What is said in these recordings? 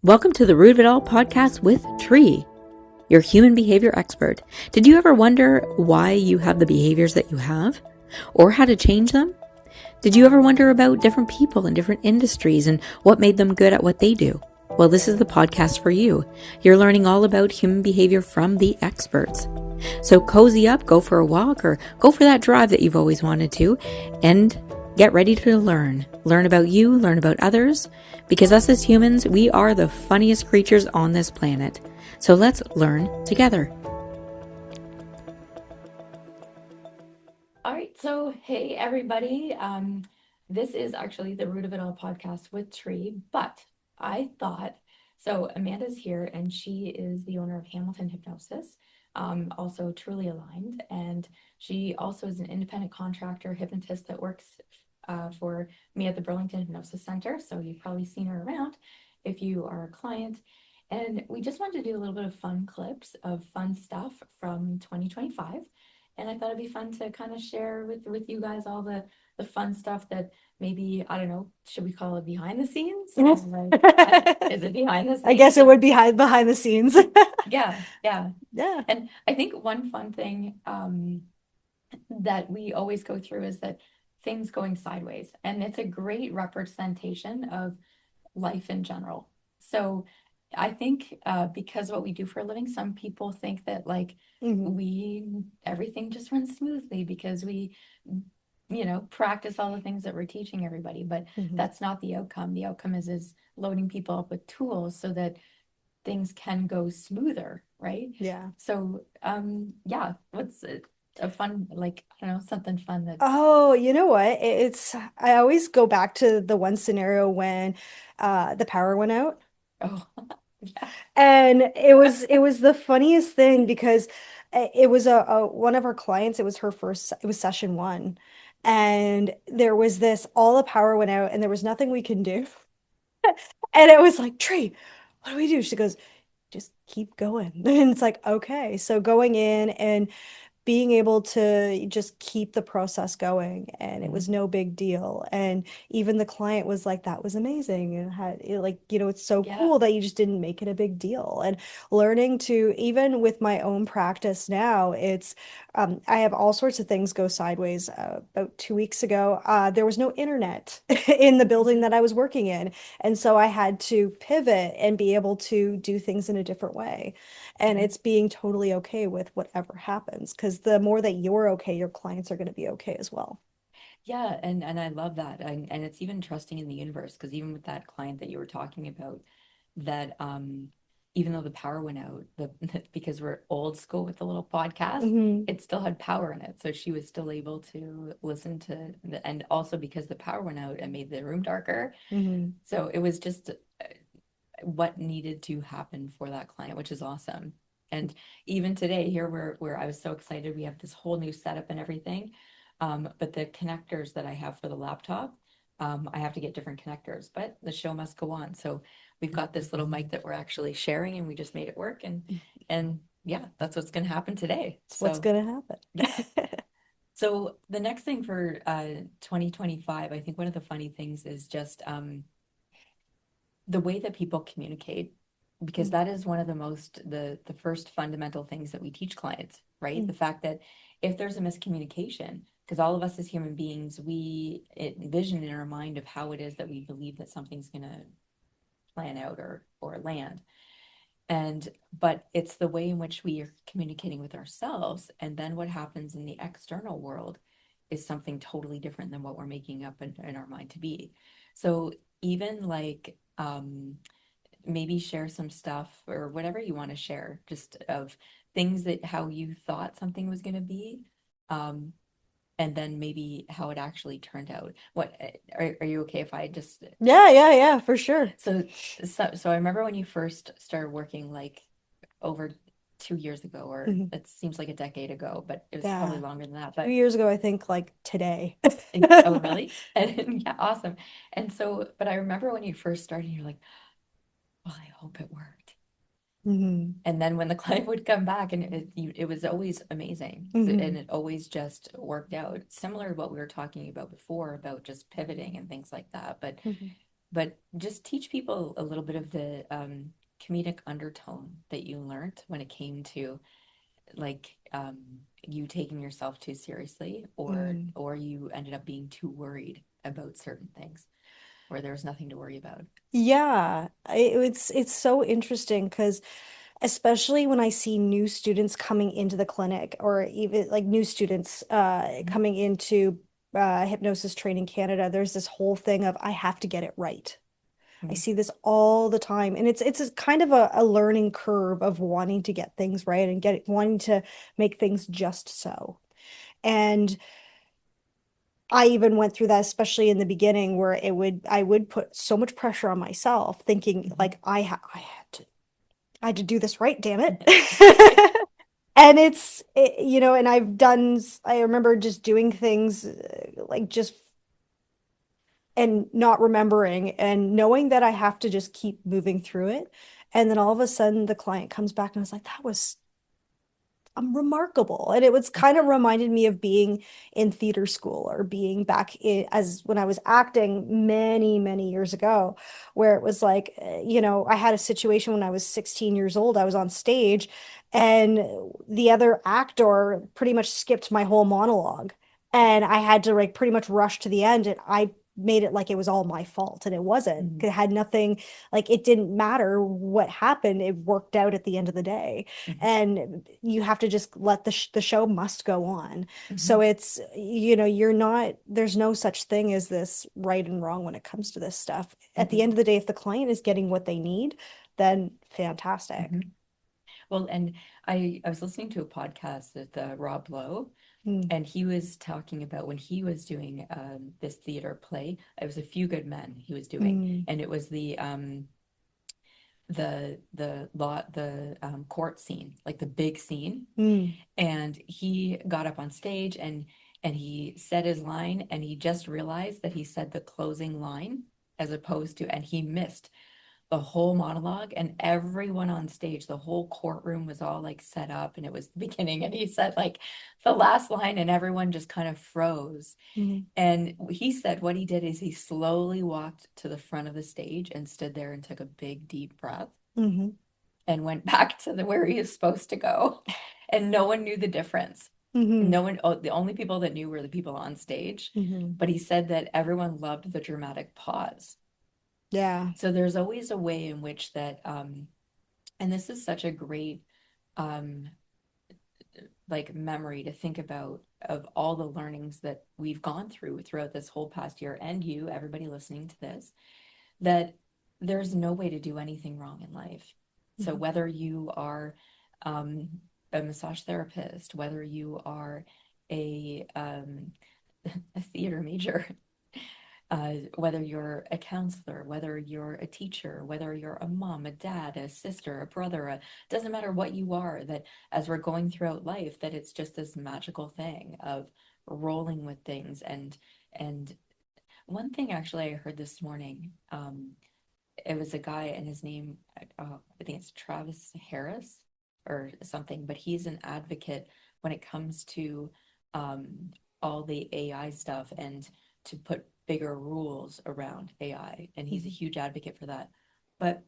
Welcome to the Root of It All podcast with Tree, your human behavior expert. Did you ever wonder why you have the behaviors that you have or how to change them? Did you ever wonder about different people in different industries and what made them good at what they do? Well, this is the podcast for you. You're learning all about human behavior from the experts. So cozy up, go for a walk, or go for that drive that you've always wanted to, and get ready to learn. Learn about you, learn about others, because us as humans, we are the funniest creatures on this planet. So let's learn together. All right, so hey everybody. This is actually the Root of It All podcast with Tree, but I thought, so Amanda's here and she is the owner of Hamilton Hypnosis, also truly aligned, and she also is an independent contractor hypnotist that works for me at the Burlington Hypnosis Center. So you've probably seen her around if you are a client. And we just wanted to do a little bit of fun clips of fun stuff from 2025. And I thought it'd be fun to kind of share with you guys all the fun stuff that maybe, I don't know, should we call it behind the scenes? Is it behind the scenes? I guess it would be behind the scenes. Yeah. Yeah. And I think one fun thing that we always go through is that things going sideways. And it's a great representation of life in general. So I think because what we do for a living, some people think that like everything just runs smoothly because we, practice all the things that we're teaching everybody, but that's not the outcome. The outcome is loading people up with tools so that things can go smoother, right? Yeah. So, what's a fun, like, I don't know, something fun that. Oh, you know what? I always go back to the one scenario when the power went out. Oh, yeah. And it was the funniest thing because it was a one of our clients, it was her first, it was session one. And there was this, all the power went out and there was nothing we can do. And it was like, Tree, what do we do? She goes, just keep going. And it's like, okay. So going in and being able to just keep the process going, and it was no big deal. And even the client was like, that was amazing, and it's so Yeah. cool that you just didn't make it a big deal. And learning to, even with my own practice now, it's I have all sorts of things go sideways. About 2 weeks ago, there was no internet in the building that I was working in, and so I had to pivot and be able to do things in a different way. And it's being totally okay with whatever happens, because the more that you're okay, your clients are going to be okay as well. Yeah, and I love that. And it's even trusting in the universe, because even with that client that you were talking about, that even though the power went out, because we're old school with the little podcast, Hmm. it still had power in it. So she was still able to listen to and also because the power went out and made the room darker. Hmm. So it was just what needed to happen for that client, which is awesome. And even today, here where I was so excited, we have this whole new setup and everything. But the connectors that I have for the laptop, I have to get different connectors, but the show must go on. So we've got this little mic that we're actually sharing, and we just made it work. And yeah, that's what's going to happen today. It's what's So going to happen. yeah. So the next thing for 2025, I think one of the funny things is just the way that people communicate, because that is one of the first fundamental things that we teach clients, right? The fact that if there's a miscommunication, because all of us as human beings, we envision in our mind of how it is that we believe that something's going to plan out or land. But it's the way in which we are communicating with ourselves, and then what happens in the external world is something totally different than what we're making up in our mind to be. So even like maybe share some stuff or whatever you want to share, just of things that how you thought something was going to be, um, and then maybe how it actually turned out. What are you okay if I just Yeah, for sure. so I remember when you first started working, like over 2 years ago, or Mhm. it seems like a decade ago, but it was probably Yeah. longer than that. 2 years ago, I think, like today. Oh, really? And yeah, awesome. And so, but I remember when you first started, you're like, well, I hope it worked. Hmm. And then when the client would come back, and it was always amazing. So, and Hmm. it always just worked out. Similar to what we were talking about before, about just pivoting and things like that. But Hmm. but just teach people a little bit of the comedic undertone that you learned when it came to like you taking yourself too seriously, Mm. or you ended up being too worried about certain things where there was nothing to worry about. Yeah, it's so interesting because especially when I see new students coming into the clinic or even like new students Mhm. coming into Hypnosis Training Canada, there's this whole thing of I have to get it right. I Mhm. see this all the time, and it's a kind of a learning curve of wanting to get things right and wanting to make things just so. And I even went through that, especially in the beginning, where I would put so much pressure on myself, thinking Mhm. like I had to do this right, damn it. And and I remember just doing things like just and not remembering and knowing that I have to just keep moving through it. And then all of a sudden the client comes back and I was like, that was remarkable. And it was kind of reminded me of being in theater school or being back as when I was acting many, many years ago, where it was like, I had a situation when I was 16 years old. I was on stage and the other actor pretty much skipped my whole monologue. And I had to like pretty much rush to the end. And I made it like it was all my fault. And it wasn't. Mhm. It had nothing, like it didn't matter what happened. It worked out at the end of the day Mhm. and you have to just let the show must go on. So Mhm. it's, you're not, there's no such thing as this right and wrong when it comes to this stuff. At the Mhm. end of the day, if the client is getting what they need, then fantastic. Mhm. Well, and I was listening to a podcast with Rob Lowe, Mm, and he was talking about when he was doing this theater play. It was A Few Good Men he was doing, mm, and it was the court scene, like the big scene. mm, And he got up on stage and he said his line, and he just realized that he said the closing line as opposed to, and he missed the whole monologue, and everyone on stage, the whole courtroom was all like set up and it was the beginning, and he said like the last line and everyone just kind of froze. mm, And he said what he did is he slowly walked to the front of the stage and stood there and took a big deep breath mm, and went back to where he was supposed to go. And no one knew the difference. mm, No one, oh, the only people that knew were the people on stage. mm. But he said that everyone loved the dramatic pause. Yeah. So there's always a way in which that, and this is such a great, um, like memory to think about of all the learnings that we've gone through throughout this whole past year, and you, everybody listening to this, that there's no way to do anything wrong in life. So Mhm. whether you are um, a massage therapist, whether you are a a theater major, whether you're a counselor, whether you're a teacher, whether you're a mom, a dad, a sister, a brother, doesn't matter what you are, that as we're going throughout life, that it's just this magical thing of rolling with things. And one thing actually I heard this morning, it was a guy and his name, I think it's Travis Harris or something, but he's an advocate when it comes to um, all the AI stuff and to put bigger rules around AI. And he's a Mhm. huge advocate for that. But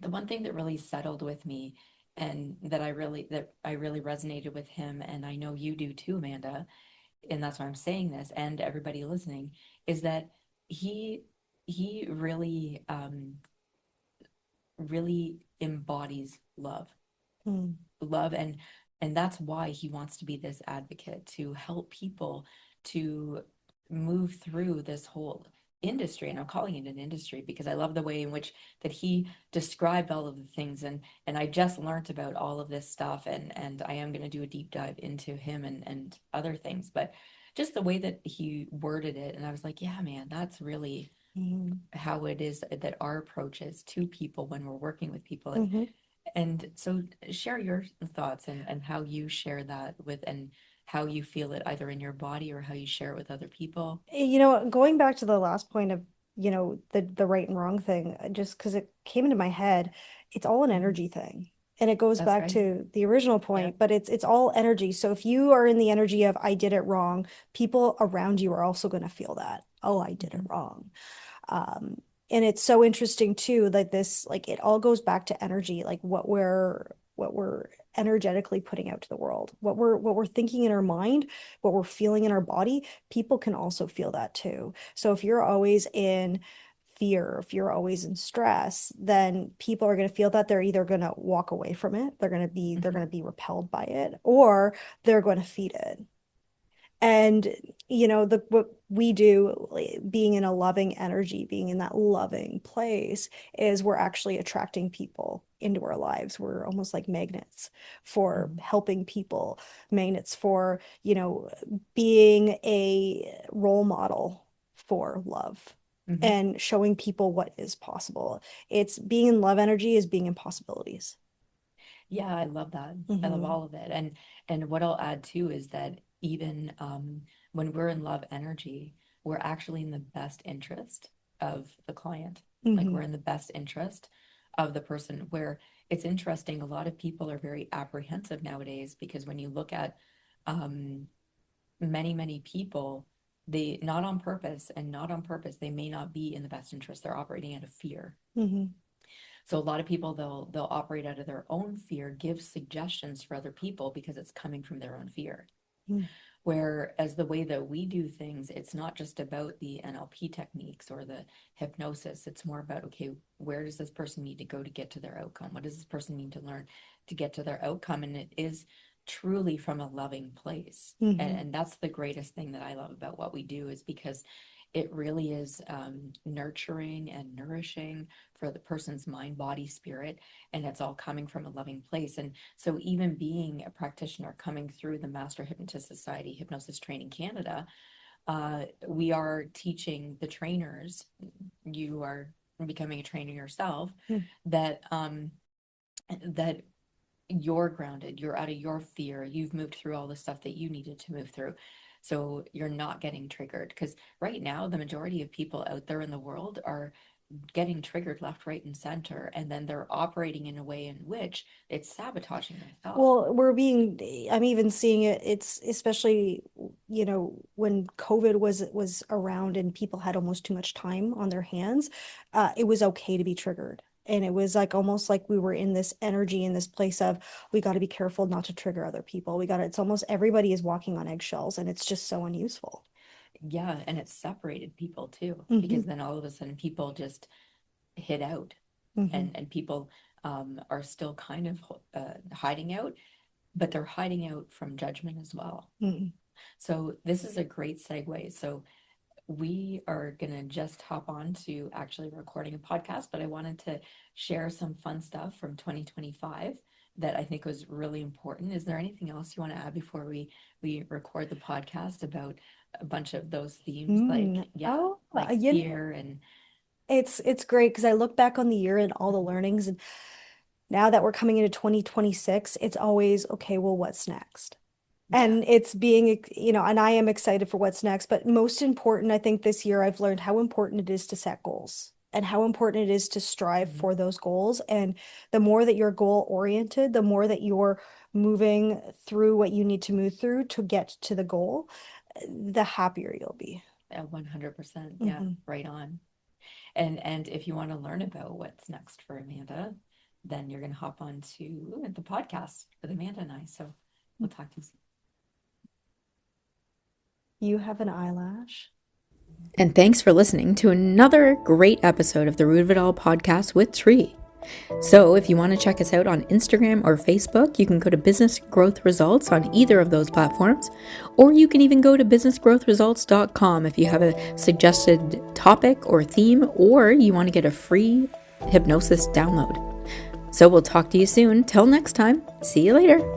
the one thing that really settled with me and that I really resonated with him, and I know you do too, Amanda, and that's why I'm saying this, and everybody listening, is that he he really embodies Mm, love, and that's why he wants to be this advocate to help people to move through this whole industry. And I'm calling it an industry because I love the way in which that he described all of the things, and I just learned about all of this stuff, and I am going to do a deep dive into him and other things, but just the way that he worded it, and I was like, yeah, man, that's really mm, how it is that our approach is to people when we're working with people. and mhm. and so share your thoughts and how you share that with, and how you feel it either in your body or how you share it with other people. Going back to the last point of, the right and wrong thing, just because it came into my head, it's all an Mhm. energy thing. And it goes That's back right. to the original Yeah. point, but it's all energy. So if you are in the energy of I did it wrong, people around you are also going to feel that. Oh, I did it Mhm. wrong. Um, And it's so interesting too, like this, like it all goes back to energy, like what we're energetically putting out to the world, what we're thinking in our mind, what we're feeling in our body. People can also feel that too. So if you're always in fear, if you're always in stress, then people are going to feel that. They're either going to walk away from it, they're going to be repelled by it, or they're going to feed it. And what we do, like, being in a loving energy, being in that loving place, is we're actually attracting people into our lives. We're almost like magnets for helping people, magnets for, being a role model for love and showing people what is possible. It's being in love energy is being in possibilities. Yeah, I love that. I love all of it. And what I'll add too is that even when we're in love energy, we're actually in the best interest of the client. Like we're in the best interest of the person. Where it's interesting, a lot of people are very apprehensive nowadays, because when you look at many people, they not on purpose, they may not be in the best interest. They're operating out of fear. So a lot of people, they'll operate out of their own fear, give suggestions for other people because it's coming from their own fear. Whereas the way that we do things, it's not just about the NLP techniques or the hypnosis. It's more about, okay, where does this person need to go to get to their outcome? What does this person need to learn to get to their outcome? And it is truly from a loving place. And that's the greatest thing that I love about what we do, is because it really is nurturing and nourishing for the person's mind, body, spirit, and it's all coming from a loving place. And so even being a practitioner coming through the Master Hypnotist Society, Hypnosis Training Canada, we are teaching the trainers, you are becoming a trainer yourself, that that you're grounded, you're out of your fear, you've moved through all the stuff that you needed to move through. So you're not getting triggered, because right now the majority of people out there in the world are getting triggered left, right, and center, and then they're operating in a way in which it's sabotaging themselves. Well, I'm even seeing it. It's especially, when COVID was around and people had almost too much time on their hands, it was okay to be triggered. And it was like almost like we were in this energy, in this place of, we got to be careful not to trigger other people. It's almost everybody is walking on eggshells, and it's just so unuseful. Yeah, and it separated people too, because then all of a sudden people just hid out, and people are still kind of hiding out, but they're hiding out from judgment as well. So this is a great segue. So we are going to just hop on to actually recording a podcast, but I wanted to share some fun stuff from 2025 that I think was really important. Is there anything else you want to add before we record the podcast about a bunch of those themes, like fear? And it's great, because I look back on the year and all the learnings, and now that we're coming into 2026, it's always, okay, well, what's next? And it's being, and I am excited for what's next. But most important, I think this year I've learned how important it is to set goals, and how important it is to strive for those goals. And the more that you're goal oriented, the more that you're moving through what you need to move through to get to the goal, the happier you'll be. 100%. Yeah, right on. And if you want to learn about what's next for Amanda, then you're going to hop on to the podcast with Amanda and I. So we'll talk to you soon. You have an eyelash. And thanks for listening to another great episode of the Root of It All podcast with Tree. So if you want to check us out on Instagram or Facebook, you can go to Business Growth Results on either of those platforms, or you can even go to businessgrowthresults.com if you have a suggested topic or theme, or you want to get a free hypnosis download. So we'll talk to you soon. Till next time, see you later.